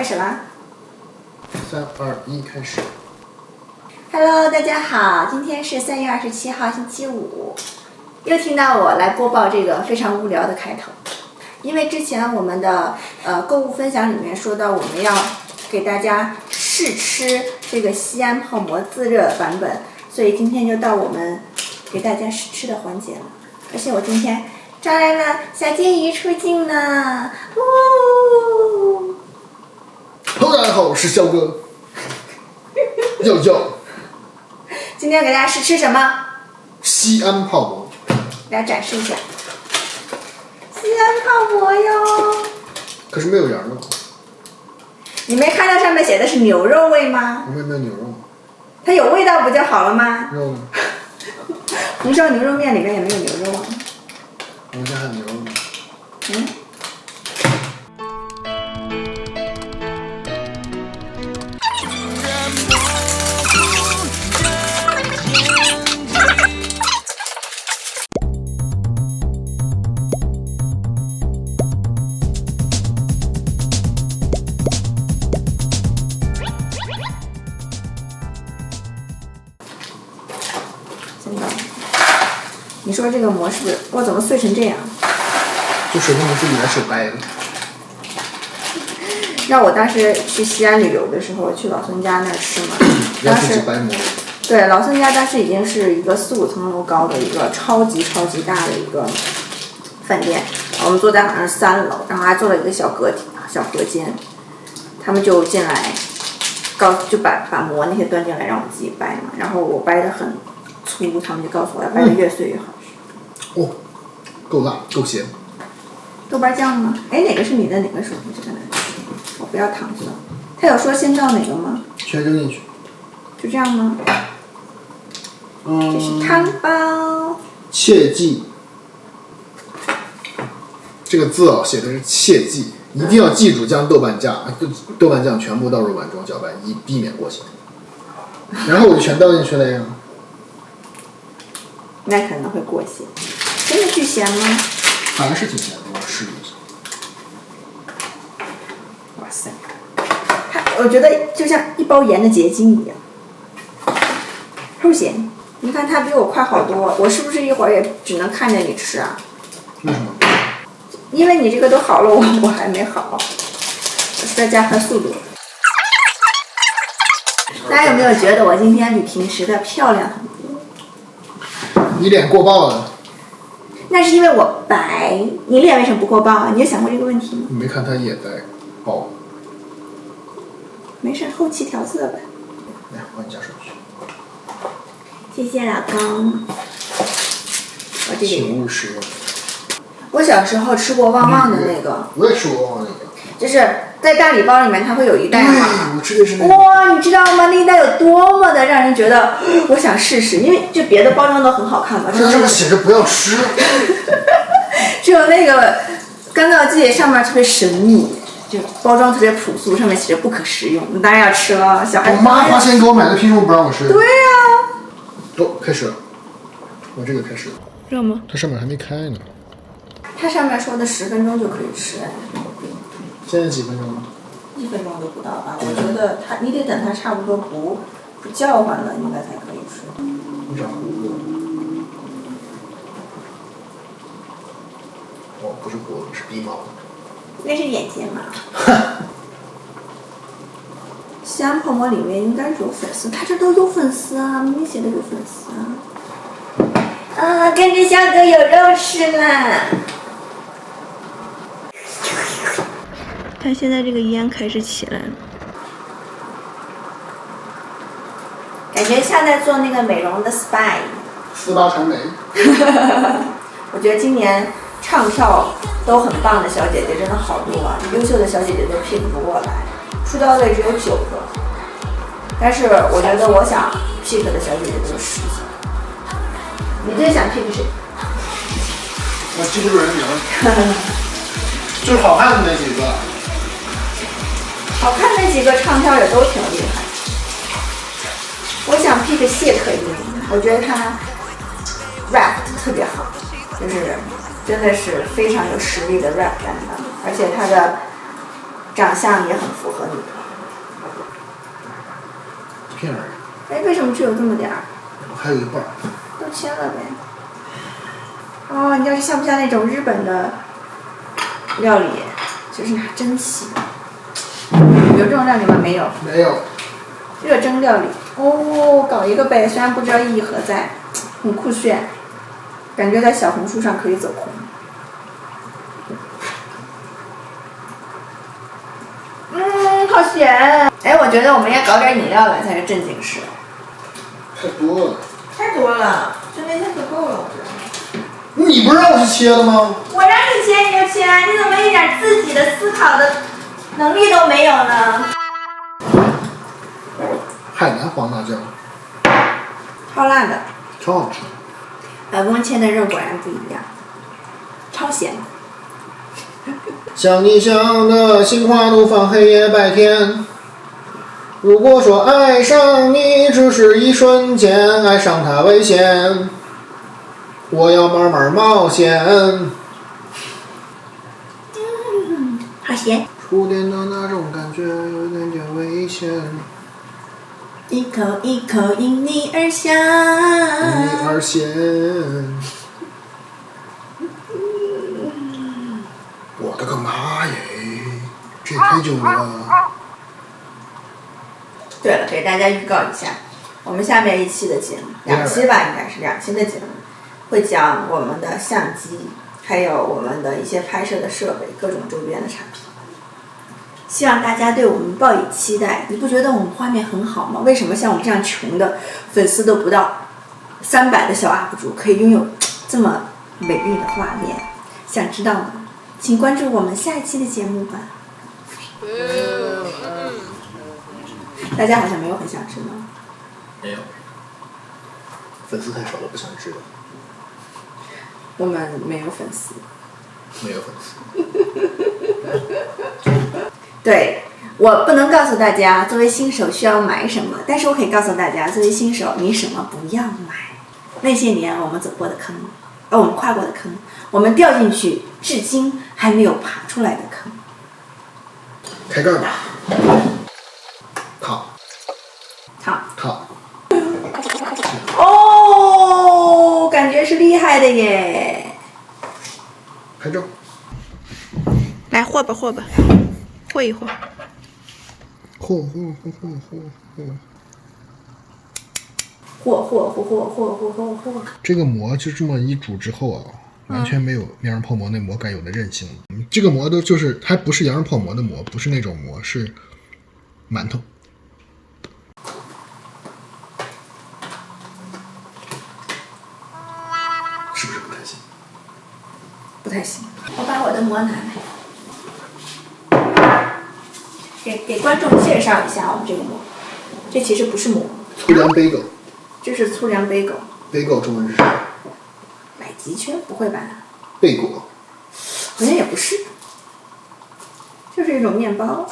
开始啦！3、2、1，开始。Hello， 大家好，今天是3月27号，星期五，又听到我来播报这个非常无聊的开头。因为之前我们的购物分享里面说到，我们要给大家试吃这个西安泡馍自热版本，所以今天就到我们给大家试吃的环节了。而且我今天招来了小金鱼出镜呢，呜！大家好，我是肖哥。yo。今天给大家试吃什么？西安泡馍。给大家展示一下。西安泡馍哟。可是没有羊肉。你没看到上面写的是牛肉味吗？我们没有牛肉。它有味道不就好了吗？肉呢？红烧牛肉面里面也没有牛肉啊。我们家还有牛肉呢。你说这个馍是不是我怎么碎成这样？就手工我自己来手掰的。让我当时去西安旅游的时候，去老孙家那儿吃嘛。要自己掰馍。对，老孙家当时已经是一个4、5层楼高的一个超级大的一个饭店，我们坐在好像是3楼，然后还做了一个小隔间，他们就进来，就把馍那些端进来让我自己掰嘛，然后我掰得很粗，他们就告诉我要掰得越碎越好吃。哦，够辣，够咸。豆瓣酱吗？哎，哪个是你的，哪个是我这个呢？我不要糖色。他有说先倒哪个吗？全扔进去。就这样吗？这是汤包。切记，这个字啊写的是切记，一定要记住将豆瓣酱全部倒入碗中搅拌，以避免过咸。然后我就全倒进去了呀。那可能会过咸。真的巨咸吗？反正是挺咸的，我试一下。哇塞，我觉得就像一包盐的结晶一样，齁咸。你看它比我快好多，我是不是一会儿也只能看着你吃啊？为什么？因为你这个都好了，我还没好，我是在加快速度。大家有没有觉得我今天比平时的漂亮很多？你脸过曝了。那是因为我白，你脸为什么不过曝啊？你有想过这个问题吗？你没看他也在爆。没事，后期调色吧。来，我帮你加上去。谢谢老公。我这个。请勿使用。我小时候吃过旺旺的那个。我也吃过旺旺那个。就是在大礼包里面，它会有一袋嘛。我吃的是那个。哇，你知道吗？那一袋有多么的让人觉得，我想试试，因为就别的包装都很好看嘛。这上面写着不要吃。只有那个干燥剂上面特别神秘，就包装特别朴素，上面写着不可食用，你当然要吃了。小孩子。我妈花钱给我买的，凭什么不让我吃？对呀。哦，开始了。我这个开始了。热吗？它上面还没开呢。它上面说的10分钟就可以吃。现在几分钟了？1分钟都不到吧？我觉得你得等它差不多不叫唤了，应该才可以吃。你长胡子了。哦，不是胡子，是鼻毛。那是眼睫毛。西安泡馍里面应该是有粉丝，它这都有粉丝啊，明明写的有粉丝啊。啊，跟着肖哥有肉吃了。看现在这个烟开始起来了，感觉像在做那个美容的 SPA。4、8成美。我觉得今年唱跳都很棒的小姐姐真的好多啊，优秀的小姐姐都 pick 不过来，出道的只有9个，但是我觉得我想 pick 的小姐姐都有10个。你最想 pick 谁？我记不住人名。就是好看的那几个。好看那几个唱跳也都挺厉害。我想 pick 谢可寅，我觉得他 rap 特别好，就是真的是非常有实力的 rap 担当，而且他的长相也很符合你片而已。哎，为什么只有这么点儿？还有一半儿。都切了呗。哦，你知道这像不像那种日本的料理？就是拿蒸汽。有这种料理吗？没有。没有。热蒸料理。哦，搞一个呗，虽然不知道意义何在，很酷炫，感觉在小红书上可以走红。好咸！哎，我觉得我们应该搞点饮料来才是正经事。太多了。太多了，就那些就够了，我觉得。你不是让我去切的吗？我让你切你就切，你怎么一点自己的思考的能力都没有呢？海南黄辣酱。超辣的。超好吃。老公切的肉果然不一样，超咸的。像你想的心花怒放，黑夜白天。如果说爱上你只是一瞬间，爱上他危险，我要慢慢冒险。好咸。触电的那种感觉有点点危险。一口一口因你而香。因你而咸。我的个妈耶！这也太久了。对了，给大家预告一下，我们下面一期的节目，2期吧，应该是2期的节目，会讲我们的相机，还有我们的一些拍摄的设备，各种周边的产品。希望大家对我们抱以期待。你不觉得我们画面很好吗？为什么像我们这样穷的粉丝都不到300的小 UP 主，可以拥有这么美丽的画面？想知道吗？请关注我们下一期的节目吧。大家好像没有很想知道。没有。粉丝太少了，不想知道。我们没有粉丝。没有粉丝。对，我不能告诉大家作为新手需要买什么，但是我可以告诉大家，作为新手你什么不要买。那些年我们走过的坑，我们跨过的坑，我们掉进去至今还没有爬出来的坑。开盖吧。烫。烫。烫。哦，感觉是厉害的耶。拍照。来和吧和吧，和一和。和。这个膜就这么一煮之后啊，完全没有羊肉泡馍那膜该有的韧性。这个膜都就是还不是羊肉泡馍的膜，不是那种膜，是馒头。是不是不太行？不太行。我把我的膜拿来。给观众介绍一下我们这个膜，这其实不是膜，粗粮杯狗，这是粗粮杯狗。杯狗中文是什么？百吉圈？不会吧？贝果？好像也不是，就是一种面包。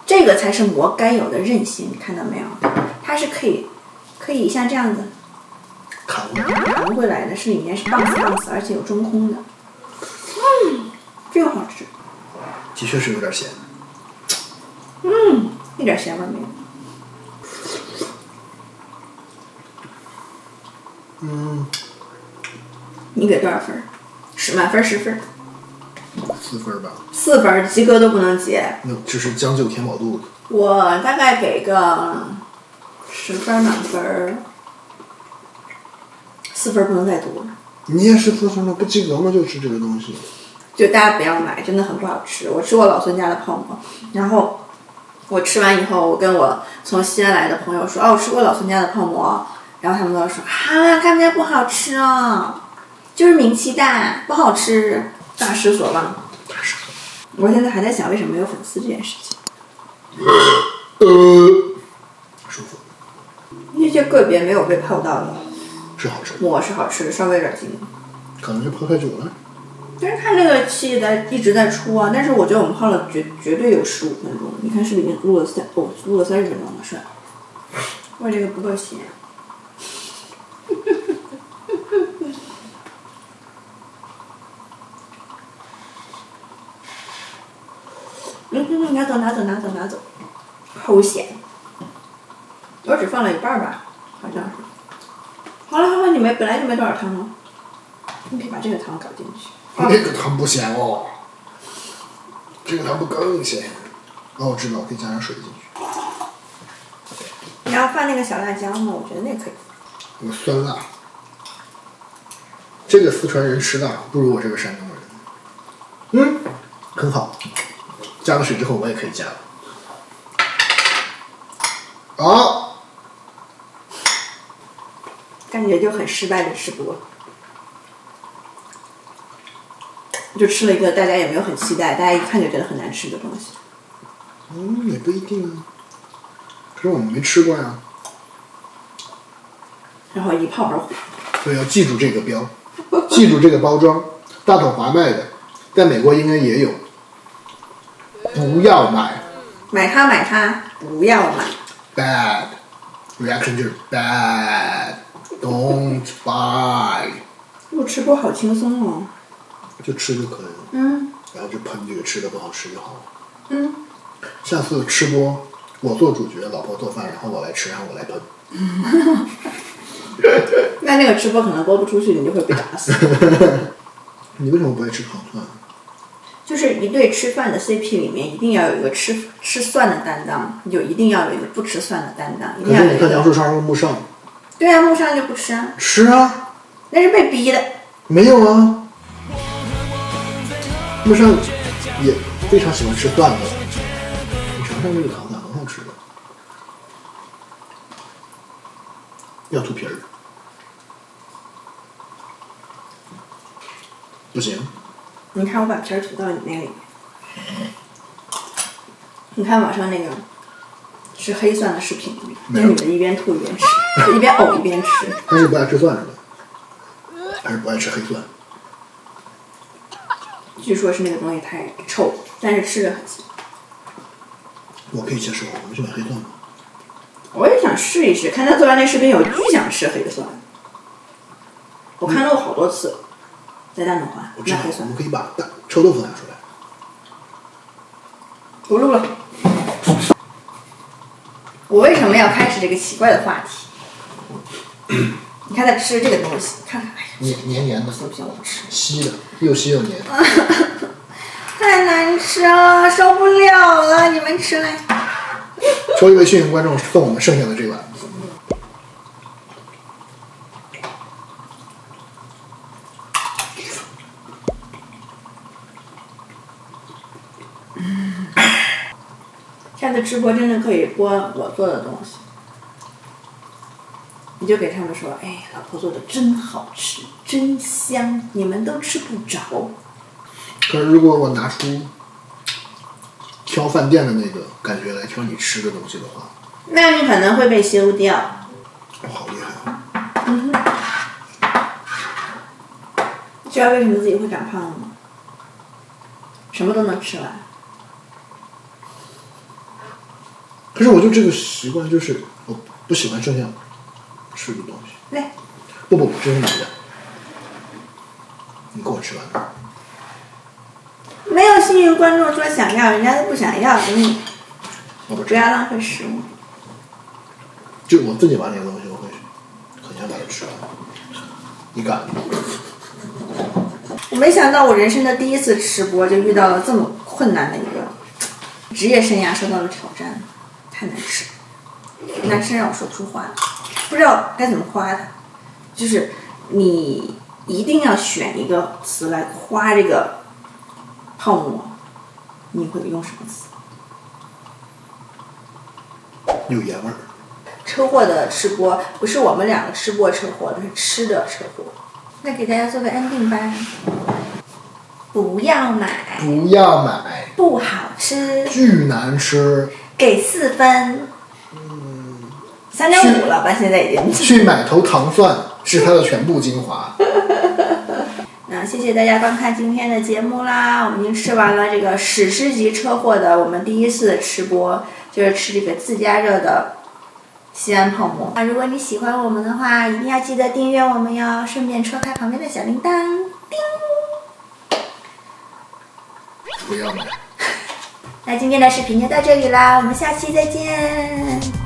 这个才是膜该有的韧性，你看到没有？它是可以像这样子弹回来的，是里面是棒子，而且有中空的。这个好吃。的确是有点咸。一点咸味没有。你给多少分？10满分10分。4分吧。4分，及格都不能及。那就是将就填饱肚子。我大概给个10分满分，4分不能再多。你也是4分了，不及格吗？就吃这个东西。就大家不要买，真的很不好吃。我吃过老孙家的泡馍，然后我吃完以后，我跟我从西安来的朋友说，我吃过老孙家的泡馍，然后他们都说他们家不好吃哦，就是名气大，不好吃，大失所望。我现在还在想为什么没有粉丝这件事情。舒服。那些个别没有被泡到的是好吃。馍是好吃的，稍微有点筋。可能是泡太久了。但是它那个期一直在出啊，但是我觉得我们泡了绝对有15分钟。你看是不是已经录了30分钟了，是吧？我这个不够咸。拿走，齁咸。我只放了一半吧，好像是。好了好了，你们本来就没多少汤了，你可以把这个汤搞进去。这个汤不咸哦，这个汤不更咸？哦，我知道，我可以加点水进去。你要放那个小辣椒吗？我觉得那可以。有酸辣，这个四川人吃的不如我这个山东人。很好。加了水之后，我也可以加了。好，感觉就很失败的吃播，就吃了一个大家也没有很期待，大家一看就觉得很难吃的东西。也不一定啊。可是我们没吃过呀。然后一炮而红。对，要记住这个标，记住这个包装，大统华卖的，在美国应该也有。不要买。买它买它，不要买。Bad reaction 就是 bad，don't buy。我吃播好轻松哦。就吃就可以了。然后就喷这个吃的不好吃就好了。下次吃播，我做主角，老婆做饭，然后我来吃，然后我来喷。那个吃播可能播不出去，你就会被打死。你为什么不爱吃糖蒜？就是一对吃饭的 CP 里面，一定要有一个吃蒜的担当，就一定要有一个不吃蒜的担当。可是你看梁树梢和木上。对啊，木上就不吃啊。吃啊。那是被逼的。没有啊。木上也非常喜欢吃蒜的。你尝尝这个糖蒜，很好吃的。要吐皮儿。不行。你看我把皮儿吐到你那里，你看网上那个吃黑蒜的视频，那女的一边吐一边吃，一边呕一边吃。她是不爱吃蒜是吧？还是不爱吃黑蒜？据说是那个东西太臭，但是吃着很香。我可以接受，我们去买黑蒜吧。我也想试一试，看他做完那视频，我巨想吃黑蒜。我看到过好多次。在大统华，我知道，我们可以把臭豆腐拿出来。不录了。我为什么要开始这个奇怪的话题？你看他吃这个东西，看看，黏黏的，不行，我吃。稀的，又稀又黏。太难吃了，受不了了！你们吃来。抽一位幸运观众送我们剩下的这碗。下次直播真的可以播我做的东西，你就给他们说，哎，老婆做的真好吃，真香，你们都吃不着。可是如果我拿出挑饭店的那个感觉来挑你吃的东西的话，那你可能会被休掉。我好厉害啊！知道为什么自己会长胖了吗？什么都能吃完。可是我就这个习惯，就是我不喜欢剩下吃的东西。来。不，这是你的，你给我吃完了。没有幸运观众说想要，人家都不想要，我不要浪费食物。就我自己玩那个东西，我会很想把它吃完。你敢？我没想到我人生的第一次吃播就遇到了这么困难的一个职业生涯，受到了挑战，太难吃，难吃让我说不出话，不知道该怎么夸它。就是你一定要选一个词来夸这个泡沫，你会用什么词？有盐味儿。车祸的吃播不是我们两个吃播车祸，是吃的车祸。那给大家做个 ending 吧。不要买。不要买。不好吃。巨难吃。给4分。3.5了吧？现在已经。去买头糖蒜是它的全部精华。那谢谢大家观看今天的节目啦！我们已经吃完了这个史诗级车祸的我们第一次的吃播，就是吃这个自加热的西安泡沫。如果你喜欢我们的话，一定要记得订阅我们哟，顺便戳开旁边的小铃铛，叮！不要买。那今天的视频就到这里啦，我们下期再见。